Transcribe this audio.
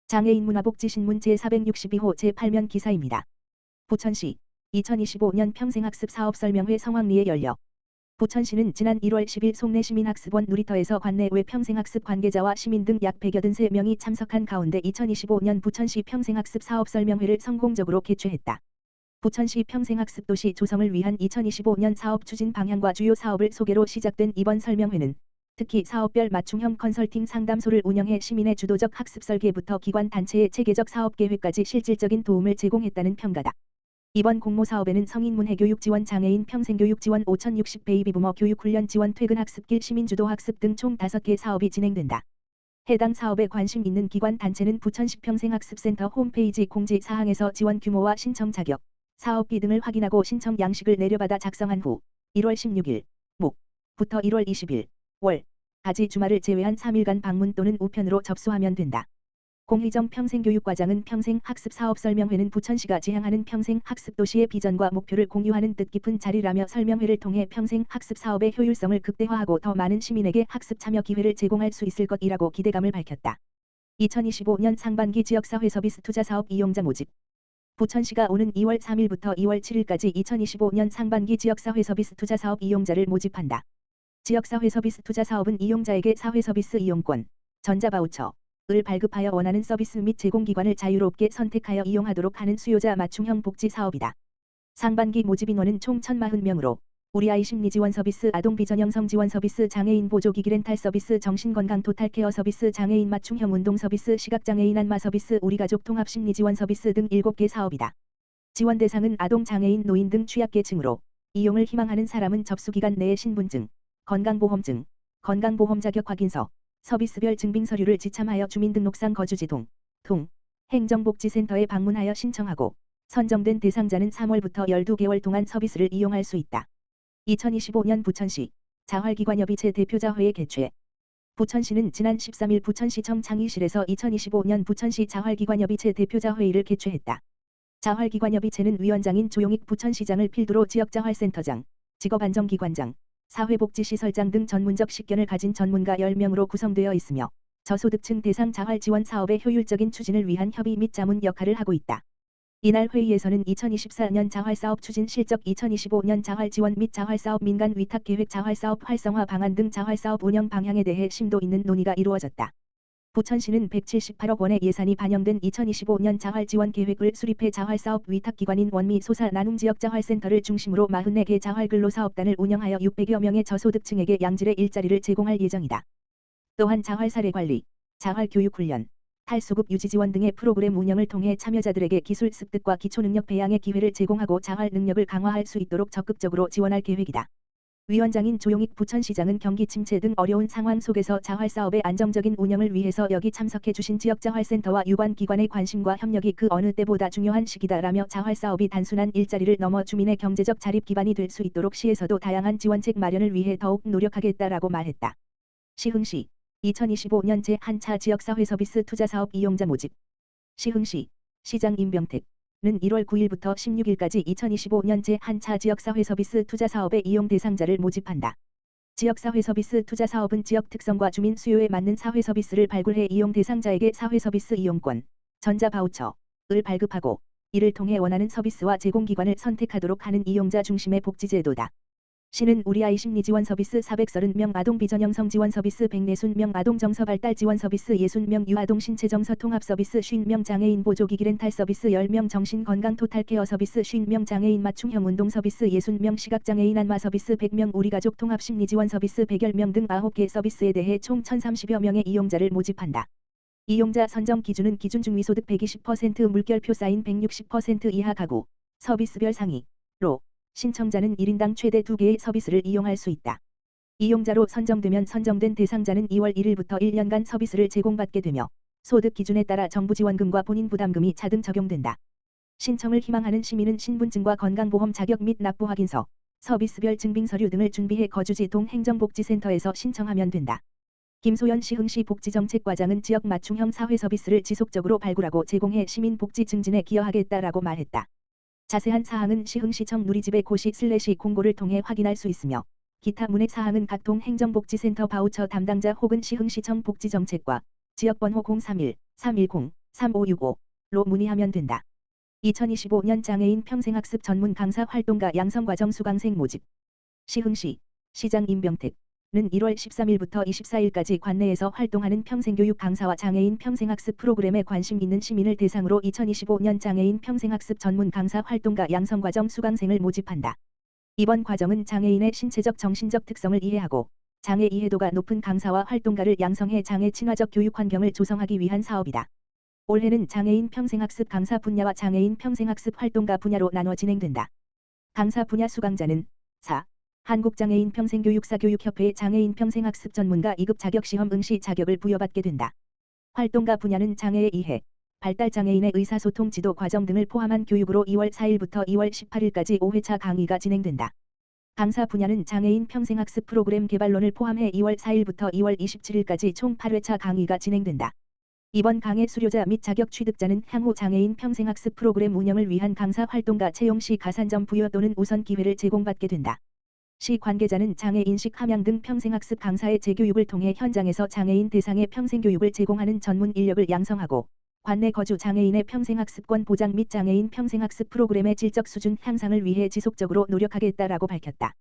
장애인 문화복지신문 제462호 제8면 기사입니다. 부천시 2025년 평생학습 사업 설명회 성황리에 열려 부천시는 지난 1월 10일 송내시민학습원 놀이터에서 관내외 평생학습 관계자와 시민 등 약 183명이 참석한 가운데 2025년 부천시 평생학습 사업 설명회를 성공적으로 개최했다. 부천시 평생학습 도시 조성을 위한 2025년 사업 추진 방향과 주요 사업을 소개로 시작된 이번 설명회는 특히 사업별 맞춤형 컨설팅 상담소를 운영해 시민의 주도적 학습 설계부터 기관 단체의 체계적 사업 계획까지 실질적인 도움을 제공했다는 평가다. 이번 공모사업에는 성인 문해교육 지원, 장애인 평생교육 지원, 5060 베이비부머 교육 훈련 지원, 퇴근학습길 시민주도 학습 등 총 5개 사업이 진행된다. 해당 사업에 관심 있는 기관 단체는 부천시 평생학습센터 홈페이지 공지사항에서 지원 규모와 신청 자격, 사업비 등을 확인하고 신청 양식을 내려받아 작성한 후 1월 16일 목부터 1월 20일 월까지 주말을 제외한 3일간 방문 또는 우편으로 접수하면 된다. 공희정 평생교육과장은 평생학습사업 설명회는 부천시가 지향하는 평생학습도시의 비전과 목표를 공유하는 뜻깊은 자리라며 설명회를 통해 평생학습사업의 효율성을 극대화하고 더 많은 시민에게 학습 참여 기회를 제공할 수 있을 것이라고 기대감을 밝혔다. 2025년 상반기 지역사회 서비스 투자사업 이용자 모집. 부천시가 오는 2월 3일부터 2월 7일까지 2025년 상반기 지역사회 서비스 투자사업 이용자를 모집한다. 지역사회 서비스 투자사업은 이용자에게 사회서비스 이용권, 전자바우처를 발급하여 원하는 서비스 및 제공기관을 자유롭게 선택하여 이용하도록 하는 수요자 맞춤형 복지 사업이다. 상반기 모집 인원은 총 1040명으로 우리아이 심리지원 서비스, 아동 비전형성 지원 서비스, 장애인 보조기기 렌탈 서비스, 정신건강 토탈케어 서비스, 장애인 맞춤형 운동 서비스, 시각장애인 안마 서비스, 우리가족 통합심리지원 서비스 등 7개 사업이다. 지원 대상은 아동, 장애인, 노인 등 취약계층으로 이용을 희망하는 사람은 접수기간 내에 신분증, 건강보험증, 건강보험 자격 확인서, 서비스별 증빙서류를 지참하여 주민등록상 거주지 동 행정복지센터에 방문하여 신청하고 선정된 대상자는 3월부터 12개월 동안 서비스를 이용할 수 있다. 2025년 부천시 자활기관협의체 대표자회의 개최. 부천시는 지난 13일 부천시청 창의실에서 2025년 부천시 자활기관협의체 대표자회의를 개최했다. 자활기관협의체는 위원장인 조용익 부천시장을 필두로 지역자활센터장, 직업안정기관장, 사회복지시설장 등 전문적 식견을 가진 전문가 10명으로 구성되어 있으며 저소득층 대상 자활 지원 사업의 효율적인 추진을 위한 협의 및 자문 역할을 하고 있다. 이날 회의에서는 2024년 자활사업 추진 실적, 2025년 자활 지원 및 자활사업 민간 위탁 계획, 자활사업 활성화 방안 등 자활사업 운영 방향에 대해 심도 있는 논의가 이루어졌다. 부천시는 178억 원의 예산이 반영된 2025년 자활 지원 계획을 수립해 자활사업 위탁기관인 원미 소사 나눔지역 자활센터를 중심으로 44개 자활근로사업단을 운영하여 600여 명의 저소득층에게 양질의 일자리를 제공할 예정이다. 또한 자활 사례관리, 자활 교육훈련, 탈수급 유지 지원 등의 프로그램 운영을 통해 참여자들에게 기술 습득과 기초능력 배양의 기회를 제공하고 자활 능력을 강화할 수 있도록 적극적으로 지원할 계획이다. 위원장인 조용익 부천시장은 경기 침체 등 어려운 상황 속에서 자활사업의 안정적인 운영을 위해서 여기 참석해 주신 지역자활센터와 유관기관의 관심과 협력이 그 어느 때보다 중요한 시기다라며 자활사업이 단순한 일자리를 넘어 주민의 경제적 자립 기반이 될 수 있도록 시에서도 다양한 지원책 마련을 위해 더욱 노력하겠다라고 말했다. 시흥시 2025년 제1차 지역사회서비스 투자사업 이용자 모집. 시흥시 시장 임병택 는 1월 9일부터 16일까지 2025년 제1차 지역사회서비스 투자사업의 이용 대상자를 모집한다. 지역사회서비스 투자사업은 지역 특성과 주민 수요에 맞는 사회서비스를 발굴해 이용 대상자에게 사회서비스 이용권, 전자바우처를 발급하고 이를 통해 원하는 서비스와 제공기관을 선택하도록 하는 이용자 중심의 복지제도다. 시는 우리아이 심리지원 서비스 430명, 아동 비전형성 지원 서비스 140명, 아동 정서 발달 지원 서비스 60명, 유아동 신체 정서 통합 서비스 50명, 장애인 보조기기 렌탈 서비스 10명, 정신건강 토탈케어 서비스 50명, 장애인 맞춤형 운동 서비스 60명, 시각장애인 안마 서비스 100명, 우리가족 통합 심리지원 서비스 110명 등 9개 서비스에 대해 총 1030여 명의 이용자를 모집한다. 이용자 선정 기준은 기준 중위소득 120%, 물결표 사인 160% 이하 가구, 서비스별 상위로 신청자는 1인당 최대 2개의 서비스를 이용할 수 있다. 이용자로 선정되면 선정된 대상자는 2월 1일부터 1년간 서비스를 제공받게 되며 소득 기준에 따라 정부 지원금과 본인 부담금이 차등 적용된다. 신청을 희망하는 시민은 신분증과 건강보험 자격 및 납부 확인서, 서비스별 증빙서류 등을 준비해 거주지 동 행정복지센터에서 신청하면 된다. 김소연 시흥시 복지정책과장은 지역 맞춤형 사회서비스를 지속적으로 발굴하고 제공해 시민 복지 증진에 기여하겠다라고 말했다. 자세한 사항은 시흥시청 누리집의 고시/공고를 통해 확인할 수 있으며 기타 문의 사항은 각 동 행정복지센터 바우처 담당자 혹은 시흥시청 복지정책과 지역번호 031-310 3565로 문의하면 된다. 2025년 장애인 평생학습 전문 강사 활동가 양성과정 수강생 모집. 시흥시 시장 임병택 는 1월 13일부터 24일까지 관내에서 활동하는 평생교육 강사와 장애인 평생학습 프로그램에 관심 있는 시민을 대상으로 2025년 장애인 평생학습 전문 강사 활동가 양성과정 수강생을 모집한다. 이번 과정은 장애인의 신체적 정신적 특성을 이해하고 장애 이해도가 높은 강사와 활동가를 양성해 장애 친화적 교육 환경을 조성하기 위한 사업이다. 올해는 장애인 평생학습 강사 분야와 장애인 평생학습 활동가 분야로 나눠 진행된다. 강사 분야 수강자는 4. 한국장애인 평생교육사 교육협회의 장애인 평생학습 전문가 2급 자격시험 응시 자격을 부여받게 된다. 활동가 분야는 장애의 이해, 발달장애인의 의사소통 지도 과정 등을 포함한 교육으로 2월 4일부터 2월 18일까지 5회차 강의가 진행된다. 강사 분야는 장애인 평생학습 프로그램 개발론을 포함해 2월 4일부터 2월 27일까지 총 8회차 강의가 진행된다. 이번 강의 수료자 및 자격 취득자는 향후 장애인 평생학습 프로그램 운영을 위한 강사 활동가 채용 시 가산점 부여 또는 우선 기회를 제공받게 된다. 시 관계자는 장애인식 함양 등 평생학습 강사의 재교육을 통해 현장에서 장애인 대상의 평생교육을 제공하는 전문 인력을 양성하고 관내 거주 장애인의 평생학습권 보장 및 장애인 평생학습 프로그램의 질적 수준 향상을 위해 지속적으로 노력하겠다라고 밝혔다.